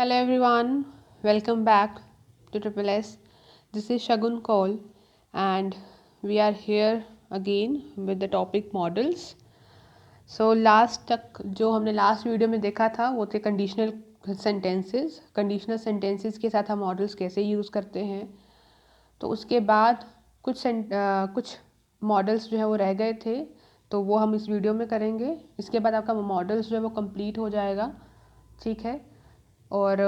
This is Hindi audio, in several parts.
Hello everyone, welcome back to Triple S. This is Shagun Kaul and we are here again with the topic models. So last तक जो हमने लास्ट वीडियो में देखा था वो थे कंडीशनल सेंटेंसेस के साथ हम मॉडल्स कैसे यूज़ करते हैं। तो उसके बाद कुछ मॉडल्स जो है वो रह गए थे, तो वो हम इस वीडियो में करेंगे। इसके बाद आपका मॉडल्स जो है वो कंप्लीट हो जाएगा, ठीक है। और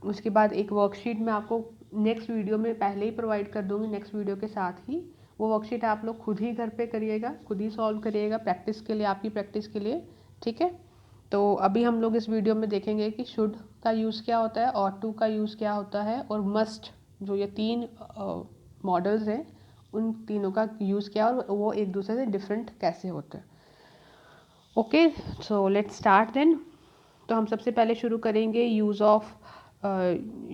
उसके बाद एक वर्कशीट मैं आपको नेक्स्ट वीडियो में पहले ही प्रोवाइड कर दूँगी, नेक्स्ट वीडियो के साथ ही। वो वर्कशीट आप लोग खुद ही घर पे करिएगा, खुद ही सॉल्व करिएगा प्रैक्टिस के लिए, आपकी प्रैक्टिस के लिए, ठीक है। तो अभी हम लोग इस वीडियो में देखेंगे कि शुड का यूज़ क्या होता है, ऑट टू का यूज़ क्या होता है, और मस्ट, जो ये तीन मॉडल्स हैं उन तीनों का यूज़ क्या और वो एक दूसरे से डिफरेंट कैसे होते हैं। Okay, so let's start then. तो हम सबसे पहले शुरू करेंगे यूज़ ऑफ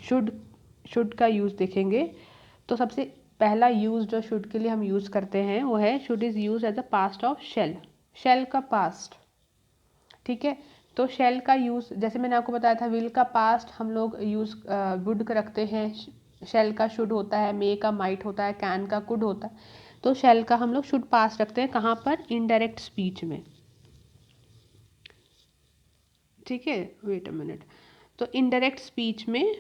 शुड का यूज़ देखेंगे। तो सबसे पहला यूज़ जो शुड के लिए हम यूज़ करते हैं वो है should is use as a past of shall, shall का पास्ट, ठीक है। तो शेल का यूज़ जैसे मैंने आपको बताया था, विल का पास्ट हम लोग यूज़ वुड का रखते हैं, शेल का शुड होता है, मे का माइट होता है, कैन का कुड होता है। तो शेल का हम लोग शुड पास्ट रखते हैं कहाँ पर, इनडायरेक्ट स्पीच में, ठीक है। Wait a minute. तो इनडायरेक्ट स्पीच में,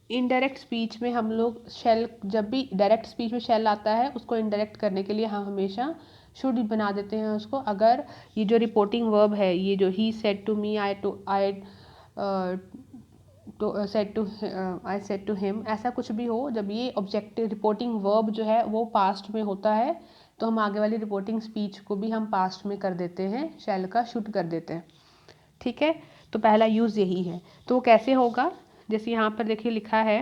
इनडायरेक्ट स्पीच में हम लोग शेल, जब भी डायरेक्ट स्पीच में शेल आता है उसको इनडायरेक्ट करने के लिए हम हमेशा शुड बना देते हैं उसको। अगर ये जो रिपोर्टिंग वर्ब है, ये जो he said to me, I said to him, ऐसा कुछ भी हो, जब ये ऑब्जेक्टिव रिपोर्टिंग वर्ब जो है वो पास्ट में होता है, तो हम आगे वाली रिपोर्टिंग स्पीच को भी हम पास्ट में कर देते हैं, शेल का शुड कर देते हैं, ठीक है। तो पहला यूज़ यही है। तो वो कैसे होगा, जैसे यहाँ पर देखिए लिखा है,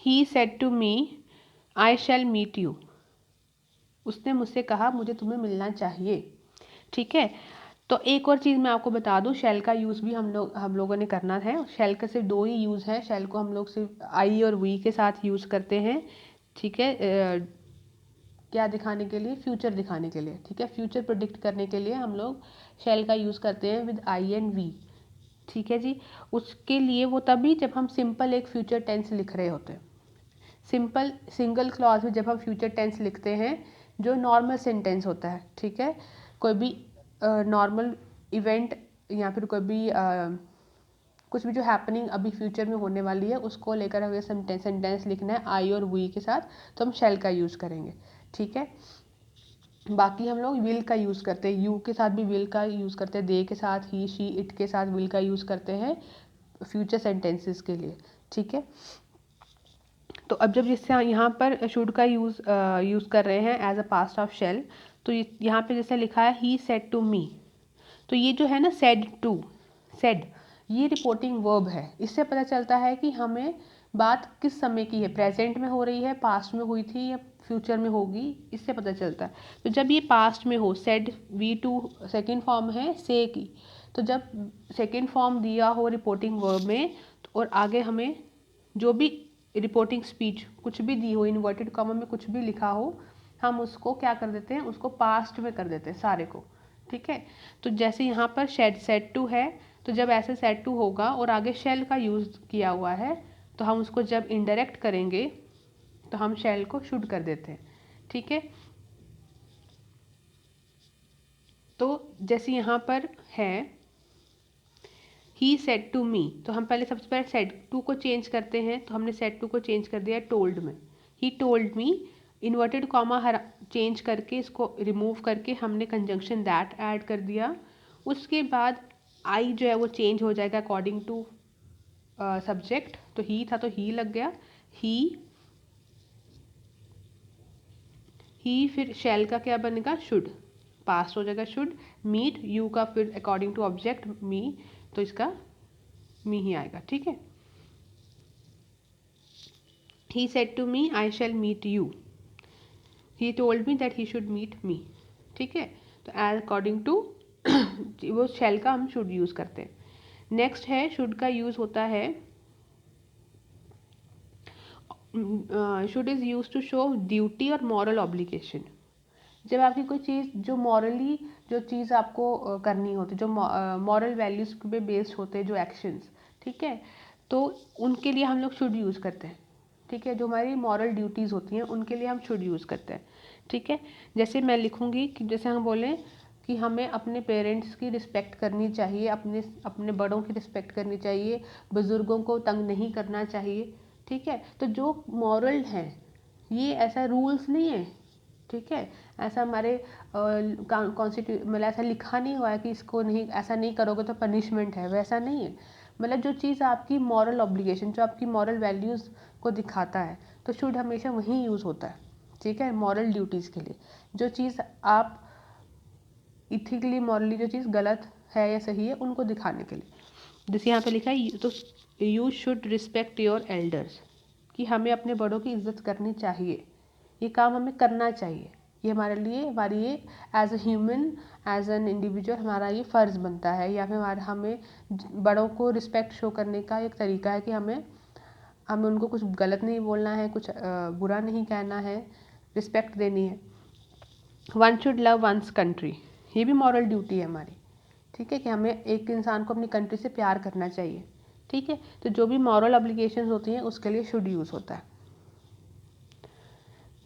he said to me I shall meet you, उसने मुझसे कहा मुझे तुम्हें मिलना चाहिए, ठीक है। तो एक और चीज़ मैं आपको बता दूं, शेल का यूज़ भी हम लोगों ने करना है। शेल का सिर्फ दो ही यूज़ है, शेल को हम लोग सिर्फ आई और वी के साथ यूज़ करते हैं, ठीक है। क्या दिखाने के लिए, फ्यूचर दिखाने के लिए, ठीक है। फ्यूचर प्रिडिक्ट करने के लिए हम लोग शेल का यूज़ करते हैं विद आई एंड वी, ठीक है जी। उसके लिए वो तभी जब हम सिंपल एक फ्यूचर टेंस लिख रहे होते हैं। सिंपल सिंगल क्लॉज में जब हम फ्यूचर टेंस लिखते हैं, जो नॉर्मल सेंटेंस होता है, ठीक है। कोई भी नॉर्मल इवेंट या फिर कोई भी कुछ भी जो हैपनिंग अभी फ्यूचर में होने वाली है उसको लेकर हमें सेंटेंस लिखना है आई और वी के साथ, तो हम शेल का यूज़ करेंगे, ठीक है। बाकी हम लोग विल का यूज़ करते हैं, यू के साथ भी विल का यूज़ करते हैं, दे के साथ, ही शी इट के साथ विल का यूज़ करते हैं फ्यूचर सेंटेंसेस के लिए, ठीक है। तो अब जब जिससे यहाँ पर शुड का यूज़ कर रहे हैं as a past of shall, तो यहाँ पे जैसे लिखा है ही सेड टू मी, तो ये जो है ना सेड टू, सेड, ये रिपोर्टिंग वर्ब है। इससे पता चलता है कि हमें बात किस समय की है, प्रेजेंट में हो रही है, पास्ट में हुई थी या फ्यूचर में होगी, इससे पता चलता है। तो जब ये पास्ट में हो, said V two second form है से की, तो जब सेकेंड फॉर्म दिया हो रिपोर्टिंग वर्ब में, और आगे हमें जो भी रिपोर्टिंग स्पीच कुछ भी दी हो, इन्वर्टेड कॉमा में कुछ भी लिखा हो, हम उसको क्या कर देते हैं, उसको पास्ट में कर देते हैं सारे को, ठीक है। तो जैसे यहाँ पर सेड टू है, तो जब ऐसे सेड टू होगा और आगे शेल का यूज़ किया हुआ है, तो हम उसको जब इनडायरेक्ट करेंगे तो हम शेल को शुड कर देते हैं, ठीक है। तो जैसे यहाँ पर है ही सेड टू मी, तो हम पहले सबसे पहले सेड टू को चेंज करते हैं, तो हमने सेड टू को चेंज कर दिया टोल्ड में, ही टोल्ड मी, इन्वर्टेड कॉमा हर चेंज करके इसको रिमूव करके हमने कंजंक्शन दैट ऐड कर दिया। उसके बाद आई जो है वो चेंज हो जाएगा अकॉर्डिंग टू सब्जेक्ट, तो ही था तो ही लग गया, ही फिर शेल का क्या बनेगा, शुड, पास्ट हो जाएगा शुड, मीट यू का फिर अकॉर्डिंग टू ऑब्जेक्ट मी, तो इसका मी ही आएगा, ठीक है। He said to me I shall meet you, he told me that he should meet me, ठीक है। तो एज अकॉर्डिंग टू वो शेल का हम शुड यूज़ करते हैं। नेक्स्ट है शुड का यूज़ होता है, should is use to show duty और मॉरल ऑब्लिगेशन। जब आपकी कोई चीज़ जो मॉरली जो चीज़ आपको करनी होती, जो मॉरल वैल्यूज़ पे बेस्ड होते हैं जो एक्शंस, ठीक है, तो उनके लिए हम लोग शुड यूज़ करते हैं, ठीक है। जो हमारी मॉरल ड्यूटीज़ होती हैं उनके लिए हम शुड यूज़ करते हैं, ठीक है। जैसे मैं लिखूँगी कि जैसे हम बोलें कि हमें अपने पेरेंट्स की रिस्पेक्ट करनी चाहिए, अपने अपने बड़ों की रिस्पेक्ट करनी चाहिए, बुज़ुर्गों को तंग नहीं करना चाहिए, ठीक है। तो जो मॉरल हैं ये ऐसा रूल्स नहीं है, ठीक है। ऐसा हमारे मतलब ऐसा लिखा नहीं हुआ है कि इसको नहीं, ऐसा नहीं करोगे तो पनिशमेंट है, वैसा नहीं है। मतलब जो चीज़ आपकी मॉरल ऑब्लिगेशन, जो आपकी मॉरल वैल्यूज़ को दिखाता है, तो शुड हमेशा वहीं यूज़ होता है, ठीक है, मॉरल ड्यूटीज़ के लिए। जो चीज़ आप इथिकली मॉरली जो चीज़ गलत है या सही है उनको दिखाने के लिए। जैसे यहाँ पे लिखा है तो you should respect your elders, कि हमें अपने बड़ों की इज्जत करनी चाहिए, ये काम हमें करना चाहिए, ये हमारे लिए, हमारी ये as a human, as an individual हमारा ये फ़र्ज़ बनता है, या फिर हमें बड़ों को रिस्पेक्ट शो करने का एक तरीका है कि हमें उनको कुछ गलत नहीं बोलना है, कुछ बुरा नहीं कहना है, रिस्पेक्ट देनी है। One should love one's country, ये भी मॉरल ड्यूटी है हमारी, ठीक है, कि हमें एक इंसान को अपनी कंट्री से प्यार करना चाहिए, ठीक है। तो जो भी मॉरल ऑब्लिगेशंस होती हैं उसके लिए शुड यूज़ होता है।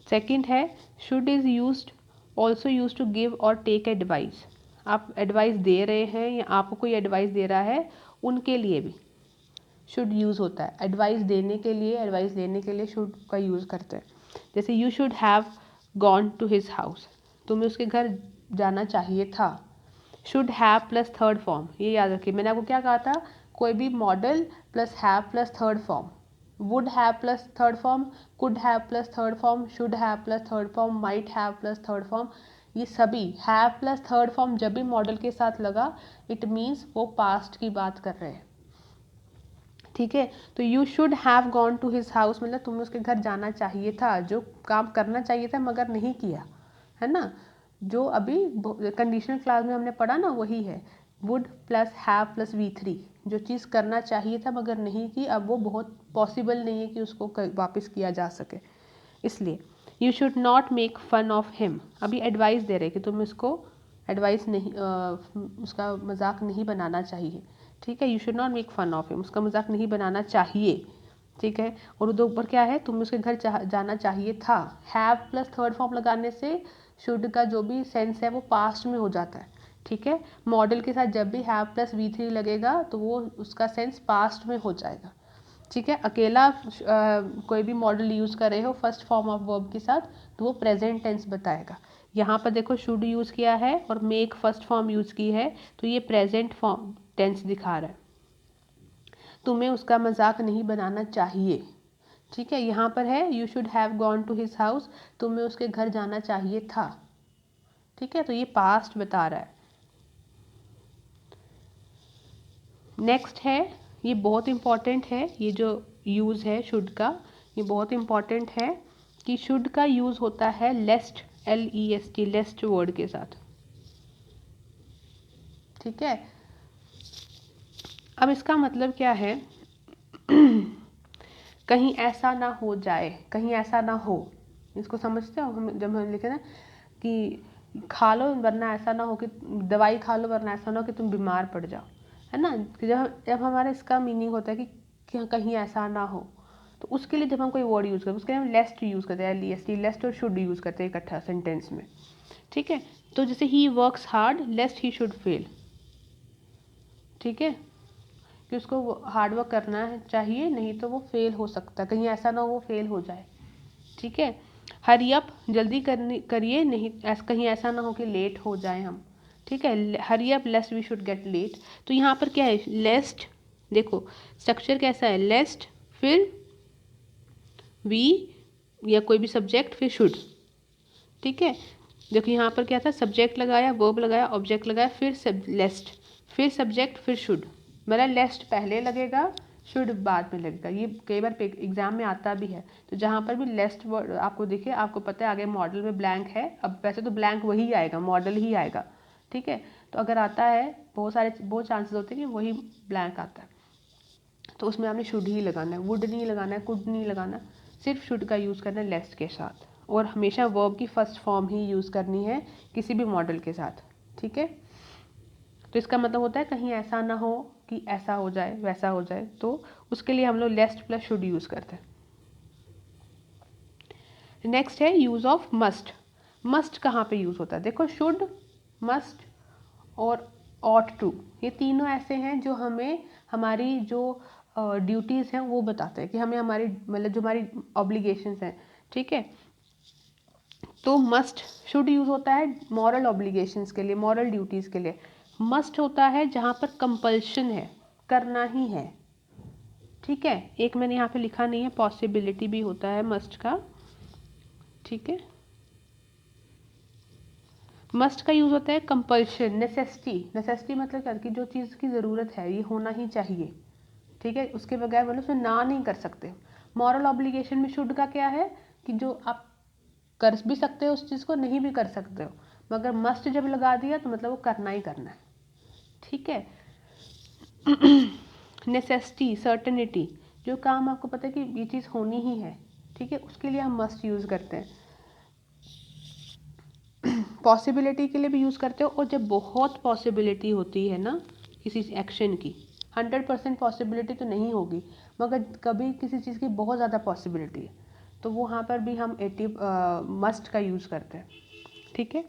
सेकंड है should is used also use to give और टेक एडवाइस। आप एडवाइस दे रहे हैं या आपको कोई एडवाइस दे रहा है, उनके लिए भी शुड यूज़ होता है। एडवाइस देने के लिए, एडवाइस लेने के लिए शुड का यूज़ करते हैं। जैसे you should have gone to his house, तुम्हें उसके घर जाना चाहिए था। Should have plus third form, ये याद रखिए, मैंने आपको क्या कहा था, कोई भी model plus have plus third form, would have plus third form, could have plus third form, should have plus third form, might have plus third form, ये सभी हैव प्लस थर्ड फॉर्म जब भी मॉडल के साथ लगा इट मीन्स वो पास्ट की बात कर रहे हैं, ठीक है। तो you should have gone to his house मतलब तुम्हें उसके घर जाना चाहिए था, जो काम करना चाहिए था मगर नहीं किया, है ना। जो अभी कंडीशनल क्लास में हमने पढ़ा ना वही है, would plus have plus V3, जो चीज़ करना चाहिए था मगर नहीं की, अब वो बहुत पॉसिबल नहीं है कि उसको वापस किया जा सके, इसलिए you should not make fun of him, अभी एडवाइस दे रहे कि तुम इसको एडवाइस नहीं उसका मजाक नहीं बनाना चाहिए, ठीक है। You should not make fun of him, उसका मजाक नहीं बनाना चाहिए, ठीक है। और उधर ऊपर क्या है, तुम्हें उसके घर जाना चाहिए था। हैव प्लस थर्ड फॉर्म लगाने से शुड का जो भी सेंस है वो पास्ट में हो जाता है, ठीक है। मॉडल के साथ जब भी हैव प्लस V3 लगेगा तो वो उसका सेंस पास्ट में हो जाएगा, ठीक है। अकेला कोई भी मॉडल यूज़ कर रहे हो फर्स्ट फॉर्म ऑफ वर्ब के साथ तो वो प्रेजेंट टेंस बताएगा। यहाँ पर देखो शुड यूज़ किया है और मेक फर्स्ट फॉर्म यूज़ की है तो ये प्रेजेंट फॉर्म टेंस दिखा रहा है, तुम्हें उसका मजाक नहीं बनाना चाहिए, ठीक है। यहाँ पर है you should have gone to his house, तुम्हें उसके घर जाना चाहिए था, ठीक है। तो ये पास्ट बता रहा है। नेक्स्ट है, ये बहुत इम्पॉर्टेंट है, ये जो यूज़ है शुड का ये बहुत इम्पॉर्टेंट है कि शुड का यूज़ होता है लेस्ट, LEST, लेस्ट वर्ड के साथ, ठीक है। अब इसका मतलब क्या है कहीं ऐसा ना हो जाए, कहीं ऐसा ना हो, इसको समझते हो, हम जब हम लिखे ना कि खा लो वरना ऐसा ना हो कि, दवाई खा लो वरना ऐसा ना हो कि तुम बीमार पड़ जाओ, है ना। जब हमारा इसका मीनिंग होता है कि कहीं ऐसा ना हो, तो उसके लिए जब हम कोई वर्ड यूज़ करते हैं उसके लिए हम लेस्ट यूज़ करते हैं, LEST, लेस्ट और शुड यूज़ करते हैं इकट्ठा सेंटेंस में, ठीक है। तो जैसे he works hard लेस्ट he should fail, ठीक है, कि उसको हार्ड वर्क करना चाहिए नहीं तो वो फेल हो सकता है, कहीं ऐसा ना हो वो फेल हो जाए, ठीक है। हरी अप, जल्दी करिए, नहीं कहीं ऐसा ना हो कि लेट हो जाए हम, ठीक है। Hurry up lest we should get late, तो यहाँ पर क्या है, लेस्ट, देखो स्ट्रक्चर कैसा है, लेस्ट फिर वी या कोई भी सब्जेक्ट फिर शुड, ठीक है। देखो यहाँ पर क्या था, सब्जेक्ट लगाया, वर्ब लगाया, ऑब्जेक्ट लगाया, फिर लेस्ट, फिर सब्जेक्ट, फिर शुड, मतलब लेस्ट पहले लगेगा शुड बाद में लगेगा, ये कई बार एग्जाम में आता भी है। तो जहाँ पर भी लेस्ट वर्ड आपको दिखे, आपको पता है आगे मॉडल में ब्लैंक है, अब वैसे तो ब्लैंक वही आएगा, मॉडल ही आएगा, ठीक है। तो अगर आता है बहुत चांसेस होते हैं कि वही ब्लैंक आता है, तो उसमें आपने शुड ही लगाना है, वुड नहीं लगाना है, कुड नहीं लगाना, सिर्फ शुड का यूज़ करना है लेस्ट के साथ, और हमेशा वर्ब की फर्स्ट फॉर्म ही यूज़ करनी है किसी भी मॉडल के साथ, ठीक है। तो इसका मतलब होता है कहीं ऐसा ना हो कि ऐसा हो जाए वैसा हो जाए, तो उसके लिए हम लोग लेस्ट प्लस शुड यूज़ करते हैं। नेक्स्ट है यूज़ ऑफ मस्ट। मस्ट कहाँ पे यूज़ होता है? देखो, शुड, मस्ट और ऑट टू, ये तीनों ऐसे हैं जो हमें हमारी जो ड्यूटीज़ हैं वो बताते हैं कि हमें हमारी मतलब जो हमारी ऑब्लिगेशंस हैं, ठीक है। तो मस्ट, शुड यूज़ होता है मॉरल ऑब्लिगेशंस के लिए, मॉरल ड्यूटीज़ के लिए। मस्ट होता है जहाँ पर कंपल्शन है, करना ही है, ठीक है। एक मैंने यहाँ पे लिखा नहीं है, पॉसिबिलिटी भी होता है मस्ट का, ठीक है। मस्ट का यूज़ होता है कंपल्शन, नेसेसिटी। नेसेसिटी मतलब क्या कि जो चीज़ की ज़रूरत है ये होना ही चाहिए, ठीक है, उसके बगैर मतलब उसमें ना नहीं कर सकते। मॉरल ऑब्लिगेशन में शुड का क्या है कि जो आप कर भी सकते हो उस चीज़ को, नहीं भी कर सकते हो, मगर मस्ट जब लगा दिया तो मतलब वो करना ही करना है, ठीक है। नेसेसिटी, सर्टेनिटी, जो काम आपको पता है कि ये चीज़ होनी ही है, ठीक है, उसके लिए हम मस्ट यूज़ करते हैं। पॉसिबिलिटी के लिए भी यूज़ करते हो, और जब बहुत पॉसिबिलिटी होती है ना किसी एक्शन की, 100% पॉसिबिलिटी तो नहीं होगी, मगर कभी किसी चीज़ की बहुत ज़्यादा पॉसिबिलिटी है तो वहाँ पर भी हम मस्ट का यूज़ करते हैं, ठीक है।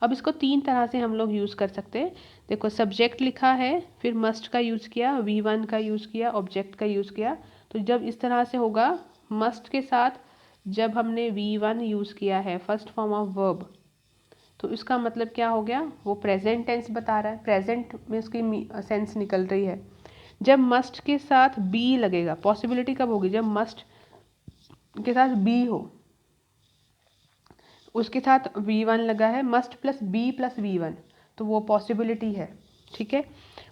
अब इसको तीन तरह से हम लोग यूज़ कर सकते हैं। देखो, सब्जेक्ट लिखा है, फिर मस्ट का यूज़ किया, V1 का यूज़ किया, ऑब्जेक्ट का यूज़ किया। तो जब इस तरह से होगा मस्ट के साथ, जब हमने V1 यूज़ किया है फर्स्ट फॉर्म ऑफ वर्ब, तो इसका मतलब क्या हो गया, वो प्रेजेंट टेंस बता रहा है, प्रेजेंट में उसकी सेंस निकल रही है। जब मस्ट के साथ बी लगेगा, पॉसिबिलिटी कब होगी, जब मस्ट के साथ बी हो, उसके साथ V1 लगा है, must plus B plus V1, तो वो पॉसिबिलिटी है, ठीक है।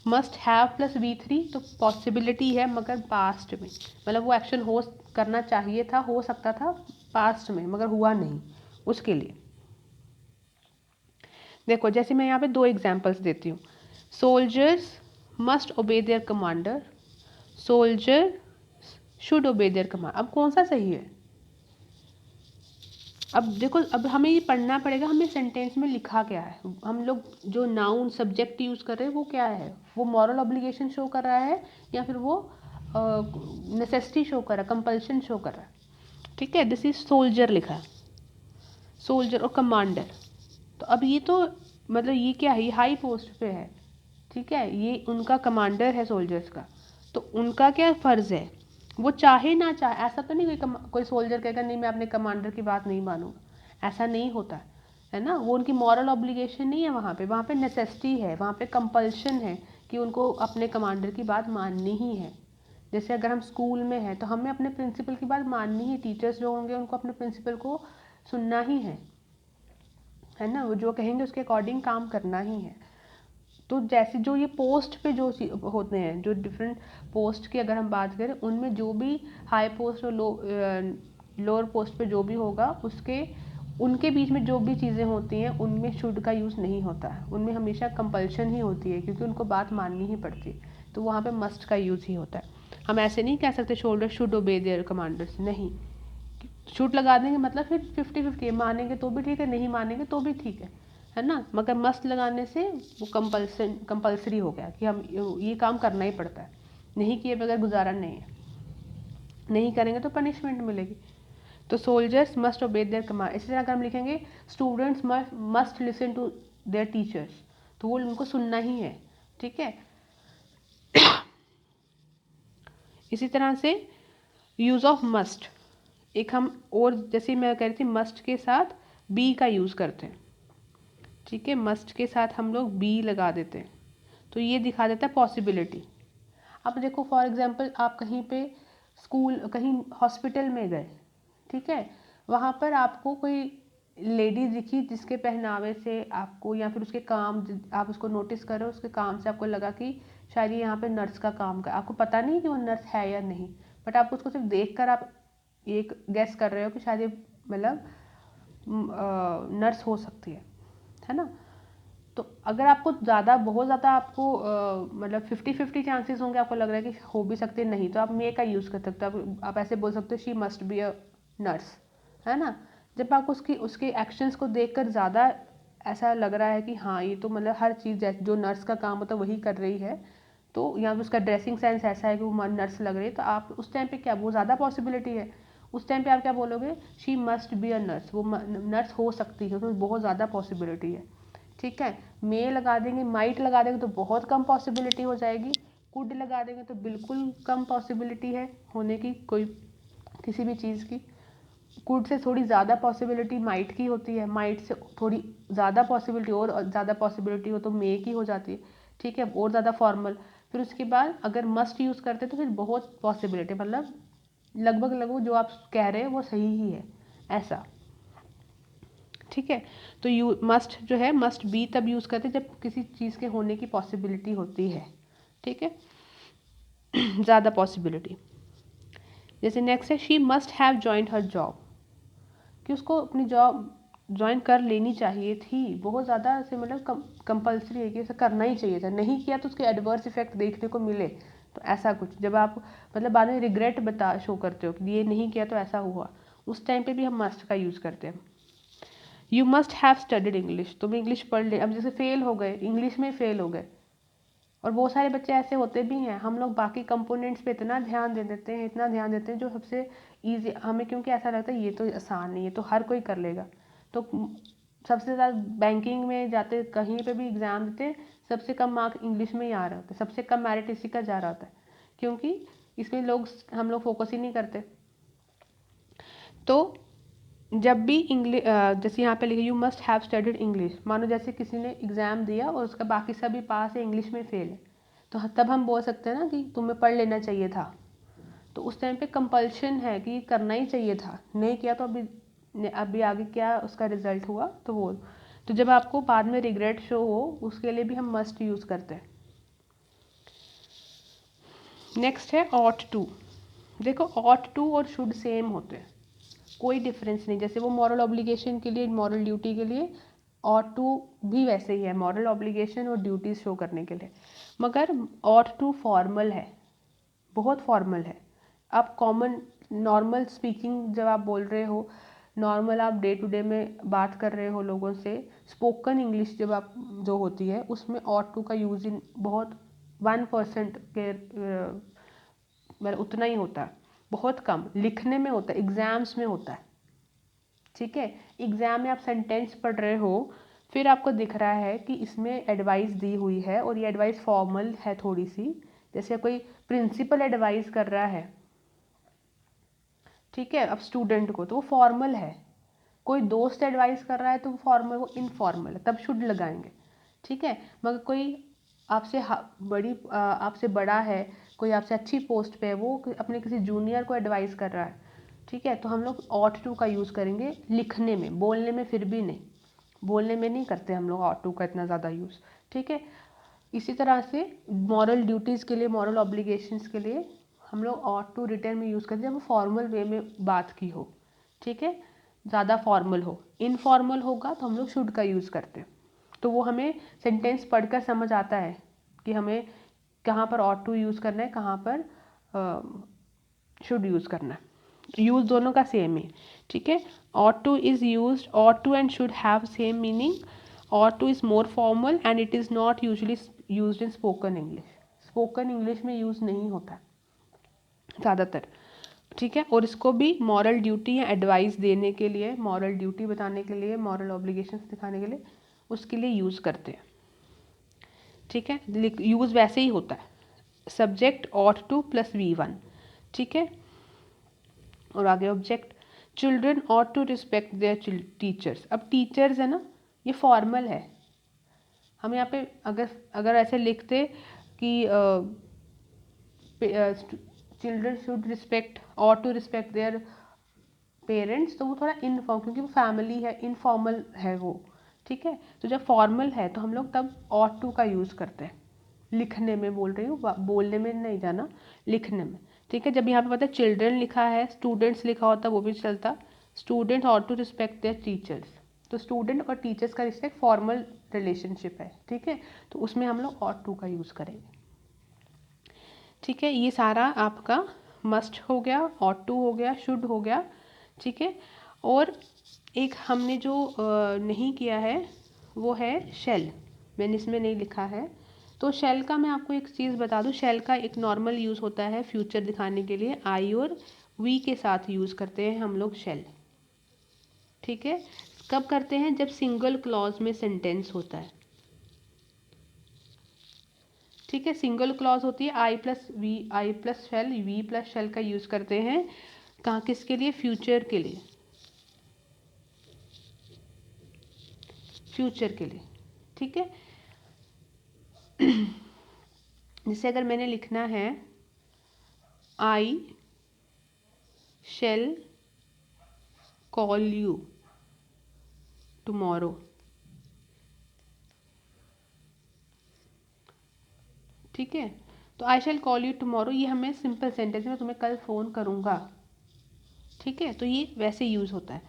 मस्ट हैव प्लस V3, तो पॉसिबिलिटी है मगर पास्ट में, मतलब वो एक्शन हो करना चाहिए था, हो सकता था पास्ट में, मगर हुआ नहीं, उसके लिए। देखो, जैसे मैं यहाँ पे दो एग्जांपल्स देती हूँ। Soldiers must obey there commander, soldier should ओबे देयर कमांडर। अब कौन सा सही है? अब देखो, अब हमें ये पढ़ना पड़ेगा हमें सेंटेंस में लिखा क्या है। हम लोग जो नाउन सब्जेक्ट यूज़ कर रहे हैं वो क्या है, वो मॉरल ऑब्लिगेशन शो कर रहा है या फिर वो नेसेसिटी शो कर रहा है, कंपल्शन शो कर रहा है, ठीक है। दिस इज सोल्जर लिखा है, सोल्जर और कमांडर। तो अब ये तो मतलब ये क्या है, ये हाई पोस्ट पे है, ठीक है, ये उनका कमांडर है सोल्जर्स का, तो उनका क्या फ़र्ज़ है, वो चाहे ना चाहे, ऐसा तो नहीं कोई सोल्जर कहेगा नहीं मैं अपने कमांडर की बात नहीं मानूंगा, ऐसा नहीं होता है ना। वो उनकी मॉरल ऑब्लिगेशन नहीं है, वहाँ पे नेसेसिटी है, वहाँ पे कंपल्शन है कि उनको अपने कमांडर की बात माननी ही है। जैसे अगर हम स्कूल में हैं तो हमें अपने प्रिंसिपल की बात माननी ही, टीचर्स जो होंगे उनको अपने प्रिंसिपल को सुनना ही है ना, वो जो कहेंगे उसके अकॉर्डिंग काम करना ही है। तो जैसे जो ये पोस्ट पे जो होते हैं, जो डिफरेंट पोस्ट की अगर हम बात करें, उनमें जो भी हाई पोस्ट और लोअर पोस्ट पे जो भी होगा उसके उनके बीच में जो भी चीज़ें होती हैं उनमें शुड का यूज़ नहीं होता है, उनमें हमेशा कंपल्शन ही होती है क्योंकि उनको बात माननी ही पड़ती है, तो वहाँ पे मस्ट का यूज़ ही होता है। हम ऐसे नहीं कह सकते शोल्डर शुड ओबे देयर कमांडर्स, नहीं, शुड लगा देंगे मतलब फिर 50-50 है, मानेंगे तो भी ठीक है, नहीं मानेंगे तो भी ठीक है ना। मगर मस्ट लगाने से वो कंपल्सरी हो गया कि हम ये काम करना ही पड़ता है, नहीं किए बगैर गुजारा नहीं है, नहीं करेंगे तो पनिशमेंट मिलेगी। तो soldiers must obey their command. इसी तरह अगर हम लिखेंगे students must listen to their teachers, तो वो उनको सुनना ही है, ठीक है। इसी तरह से यूज़ ऑफ मस्ट, एक हम और जैसे मैं कह रही थी मस्ट के साथ बी का यूज़ करते हैं, ठीक है, मस्ट के साथ हम लोग बी लगा देते हैं, तो ये दिखा देता है पॉसिबिलिटी। अब देखो फॉर एग्जांपल आप कहीं पे स्कूल, कहीं हॉस्पिटल में गए, ठीक है, वहाँ पर आपको कोई लेडी दिखी जिसके पहनावे से आपको या फिर उसके काम, आप उसको नोटिस कर रहे हो, उसके काम से आपको लगा कि शायद ये यहाँ पे नर्स का काम कर, आपको पता नहीं कि वो नर्स है या नहीं, बट आप उसको सिर्फ देख कर आप एक गेस कर रहे हो कि शायद ये मतलब नर्स हो सकती है ना। तो अगर आपको ज़्यादा बहुत ज़्यादा आपको मतलब 50-50 चांसेस होंगे, आपको लग रहा है कि हो भी सकते नहीं, तो आप मे का यूज़ कर सकते हो, आप ऐसे बोल सकते हो she must be a nurse, है ना, जब आपको उसकी उसके एक्शंस को देखकर ज़्यादा ऐसा लग रहा है कि हाँ ये तो मतलब हर चीज़ जो नर्स का काम होता है वही कर रही है, तो या उसका ड्रेसिंग सेंस ऐसा है कि वो नर्स लग रही है, तो आप उस टाइम पे क्या, वो ज़्यादा पॉसिबिलिटी है, उस टाइम पे आप क्या बोलोगे, she must be a nurse, वो नर्स हो सकती है, उसमें बहुत ज़्यादा पॉसिबिलिटी है। ठीक है, मे लगा देंगे, माइट लगा देंगे तो बहुत कम पॉसिबिलिटी हो जाएगी, कुड लगा देंगे तो बिल्कुल कम पॉसिबिलिटी है होने की कोई किसी भी चीज़ की। कुड से थोड़ी ज़्यादा पॉसिबिलिटी माइट की होती है, माइट से थोड़ी ज़्यादा पॉसिबिलिटी और ज़्यादा पॉसिबिलिटी हो तो मे की हो जाती है। ठीक है, और ज़्यादा फॉर्मल। फिर उसके बाद अगर मस्ट यूज़ करते तो फिर बहुत पॉसिबिलिटी, मतलब लगभग लगभग जो आप कह रहे हैं वो सही ही है, ऐसा। ठीक है, तो यू मस्ट जो है, मस्ट बी तब यूज़ करते जब किसी चीज़ के होने की पॉसिबिलिटी होती है। ठीक है, ज़्यादा पॉसिबिलिटी। जैसे नेक्स्ट है, she must have joined her job, कि उसको अपनी जॉब ज्वाइन कर लेनी चाहिए थी, बहुत ज़्यादा से मतलब कंपल्सरी है कि ऐसा करना ही चाहिए था, नहीं किया तो उसके एडवर्स इफेक्ट देखने को मिले, तो ऐसा कुछ जब आप मतलब बाद में रिग्रेट बता शो करते हो कि ये नहीं किया तो ऐसा हुआ, उस टाइम पे भी हम मस्ट का यूज़ करते हैं। You must have studied English, तुम इंग्लिश पढ़ ले, अब जैसे फेल हो गए, इंग्लिश में फेल हो गए, और बहुत सारे बच्चे ऐसे होते भी हैं, हम लोग बाकी कंपोनेंट्स पे इतना ध्यान दे देते हैं, इतना ध्यान देते हैं जो सबसे ईजी हमें, क्योंकि ऐसा लगता है ये तो आसान नहीं है, तो हर कोई कर लेगा, तो सबसे ज़्यादा बैंकिंग में जाते कहीं पे भी एग्ज़ाम देते सबसे कम मार्क इंग्लिश में ही आ रहा होता है, सबसे कम मेरिट इसी का जा रहा होता है, क्योंकि इसमें हम लोग फोकस ही नहीं करते। तो जब भी इंग्लिश, जैसे यहाँ पे लिखे you must have studied English, मानो जैसे किसी ने एग्ज़ाम दिया और उसका बाकी सभी पास है, इंग्लिश में फेल है, तो तब हम बोल सकते हैं ना कि तुम्हें पढ़ लेना चाहिए था, तो उस टाइम पे कंपल्शन है कि करना ही चाहिए था, नहीं किया तो अभी आगे क्या उसका रिजल्ट हुआ, तो वो, तो जब आपको बाद में रिग्रेट शो हो उसके लिए भी हम मस्ट यूज़ करते हैं। नेक्स्ट है ऑट टू। देखो ऑट टू और शुड सेम होते हैं, कोई डिफरेंस नहीं, जैसे वो मॉरल ऑब्लिगेशन के लिए, मॉरल ड्यूटी के लिए, ऑट टू भी वैसे ही है, मॉरल ऑब्लिगेशन और ड्यूटीज शो करने के लिए, मगर ऑट टू फॉर्मल है, बहुत फॉर्मल है। आप कॉमन नॉर्मल स्पीकिंग जब आप बोल रहे हो, नॉर्मल आप डे टू डे में बात कर रहे हो लोगों से, स्पोकन इंग्लिश जब आप जो होती है उसमें ऑट टू का यूज इन बहुत 1% के मतलब उतना ही होता है, बहुत कम लिखने में होता है, एग्जाम्स में होता है। ठीक है, एग्जाम में आप सेंटेंस पढ़ रहे हो, फिर आपको दिख रहा है कि इसमें एडवाइस दी हुई है और ये एडवाइस फॉर्मल है थोड़ी सी, जैसे कोई प्रिंसिपल एडवाइस कर रहा है, ठीक है, अब स्टूडेंट को तो वो फॉर्मल है, कोई दोस्त एडवाइस कर रहा है तो वो फॉर्मल, वो इनफॉर्मल है, तब शुड लगाएंगे। ठीक है, मगर कोई आपसे आपसे बड़ा है, कोई आपसे अच्छी पोस्ट पे है, वो अपने किसी जूनियर को एडवाइस कर रहा है, ठीक है, तो हम लोग ऑट टू का यूज़ करेंगे लिखने में, बोलने में फिर भी नहीं, बोलने में नहीं करते हम लोग ऑट टू का इतना ज़्यादा यूज़। ठीक है, इसी तरह से मॉरल ड्यूटीज़ के लिए, मॉरल ऑब्लिगेशंस के लिए हम लोग ऑट टू रिटर्न में यूज़ करते हैं जब वो फॉर्मल वे में बात की हो। ठीक है, ज़्यादा फॉर्मल हो, इनफॉर्मल होगा तो हम लोग शुड का यूज़ करते हैं, तो वो हमें सेंटेंस पढ़कर समझ आता है कि हमें कहाँ पर ऑट टू यूज़ करना है, कहाँ पर शुड यूज़ करना है, यूज़ दोनों का सेम है। ठीक है, ought to is used, ought to and should have same meaning, ought to is more formal and it is not usually used in spoken English, spoken English में यूज़ नहीं होता ज़्यादातर। ठीक है, और इसको भी मॉरल ड्यूटी या एडवाइस देने के लिए, मॉरल ड्यूटी बताने के लिए, मॉरल ऑब्लिगेशंस दिखाने के लिए उसके लिए यूज़ करते हैं। ठीक है, यूज़ वैसे ही होता है, subject ought to plus V1। ठीक है, और आगे object, children ought to respect their teachers, अब टीचर्स है ना, ये फॉर्मल है, हम यहाँ पे अगर ऐसे लिखते कि children should respect ought to respect their parents, तो वो थोड़ा इनफॉर्म, क्योंकि वो फैमिली है, इनफॉर्मल है वो। ठीक है, तो जब फॉर्मल है तो हम लोग तब ought to का यूज़ करते हैं, लिखने में बोल रही हूँ, बोलने में नहीं जाना, लिखने में। ठीक है, जब यहाँ पे पता है चिल्ड्रन लिखा है, स्टूडेंट्स लिखा होता वो भी चलता, student ought to respect their teachers, तो स्टूडेंट और टीचर्स का रिस्पेक्ट फॉर्मल रिलेशनशिप है। ठीक है, तो उसमें हम लोग ought to का यूज़ करेंगे। ठीक है, ये सारा आपका मस्ट हो गया, ought to हो गया, शुड हो गया। ठीक है, और एक हमने जो नहीं किया है वो है शेल, मैंने इसमें नहीं लिखा है। तो शेल का मैं आपको एक चीज़ बता दूं, शेल का एक नॉर्मल यूज़ होता है फ्यूचर दिखाने के लिए, आई और वी के साथ यूज़ करते हैं हम लोग शेल। ठीक है, कब करते हैं? जब सिंगल क्लॉज में सेंटेंस होता है। ठीक है, सिंगल क्लॉज होती है, I plus we, I plus shall, we plus shall का यूज़ करते हैं कहाँ, किसके लिए? फ्यूचर के लिए, फ्यूचर के लिए। ठीक है, जैसे अगर मैंने लिखना है I shall call you tomorrow. ठीक है, तो I shall call you tomorrow, ये हमें सिंपल सेंटेंस में तुम्हें कल फ़ोन करूँगा। ठीक है, तो ये वैसे यूज़ होता है,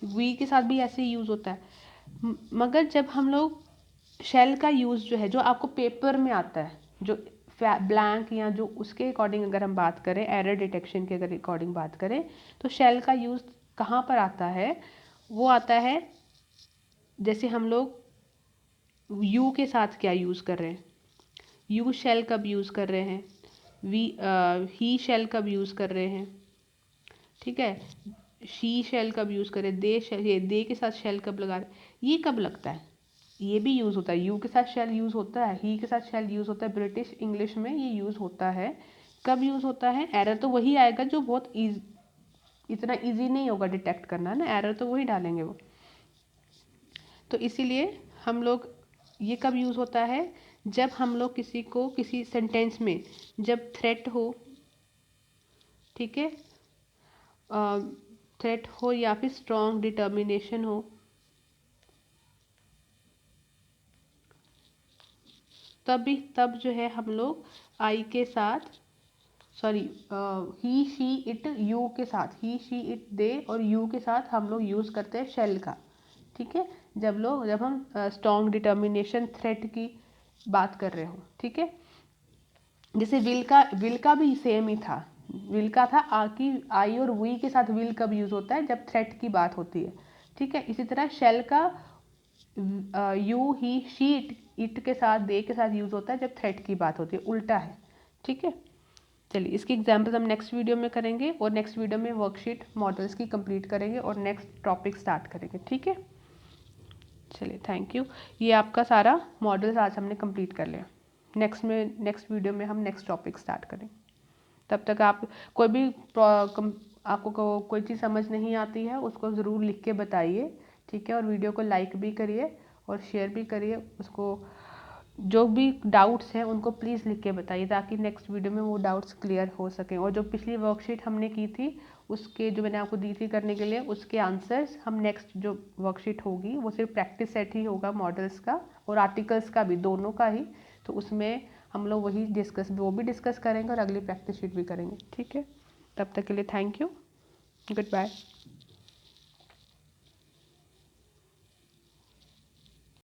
वी के साथ भी ऐसे यूज़ होता है। मगर जब हम लोग शेल का यूज़ जो है, जो आपको पेपर में आता है, जो ब्लैंक या जो उसके अकॉर्डिंग अगर हम बात करें, एरर डिटेक्शन के अगर अकॉर्डिंग बात करें, तो शेल का यूज़ कहाँ पर आता है? वो आता है जैसे हम लोग यू के साथ क्या यूज़ कर रहे हैं, यू शेल कब यूज़ कर रहे हैं, ही शेल कब यूज़ कर रहे हैं। ठीक है, शी शेल कब यूज़ करें, दे के साथ शेल कब लगा रहे, ये कब लगता है, ये भी यूज़ होता है। यू के साथ शेल यूज़ होता है, ही के साथ शेल यूज़ होता है, ब्रिटिश इंग्लिश में ये यूज़ होता है। कब यूज़ होता है? एरर तो वही आएगा जो बहुत इतना ईजी नहीं होगा डिटेक्ट करना ना, एरर तो वही डालेंगे वो। तो इसीलिए हम लोग, ये कब यूज़ होता है? जब हम लोग किसी को किसी सेंटेंस में जब थ्रेट हो, ठीक है, थ्रेट हो या फिर स्ट्रॉन्ग डिटर्मिनेशन हो, तब जो है हम लोग आई के साथ, sorry, he she it you के साथ, ही शी इट दे और यू के साथ हम लोग यूज़ करते हैं शेल का। ठीक है, जब हम स्ट्रॉन्ग डिटर्मिनेशन थ्रेट की बात कर रहे हो। ठीक है, जैसे विल का भी सेम ही था, विल का था कि आई और वी के साथ विल कब यूज़ होता है? जब थ्रेट की बात होती है। ठीक है, इसी तरह शेल का यू ही शी इट के साथ, दे के साथ यूज़ होता है जब थ्रेट की बात होती है, उल्टा है। ठीक है, चलिए इसकी एग्जाम्पल्स हम नेक्स्ट वीडियो में करेंगे, और नेक्स्ट वीडियो में वर्कशीट मॉडल्स की कंप्लीट करेंगे और नेक्स्ट टॉपिक स्टार्ट करेंगे। ठीक है, चलिए थैंक यू। ये आपका सारा मॉडल्स आज हमने कंप्लीट कर लिया। नेक्स्ट वीडियो में हम नेक्स्ट टॉपिक स्टार्ट करेंगे। तब तक आप कोई भी आपको कोई चीज़ समझ नहीं आती है उसको ज़रूर लिख के बताइए। ठीक है, और वीडियो को लाइक भी करिए और शेयर भी करिए। उसको जो भी डाउट्स हैं उनको प्लीज़ लिख के बताइए, ताकि नेक्स्ट वीडियो में वो डाउट्स क्लियर हो सकें। और जो पिछली वर्कशीट हमने की थी, उसके जो मैंने आपको दी थी करने के लिए, उसके आंसर्स हम नेक्स्ट जो वर्कशीट होगी वो सिर्फ प्रैक्टिस सेट ही होगा, मॉडल्स का और आर्टिकल्स का भी, दोनों का ही। तो उसमें हम लोग वो भी डिस्कस करेंगे और अगली प्रैक्टिस शीट भी करेंगे। ठीक है, तब तक के लिए थैंक यू, गुड बाय।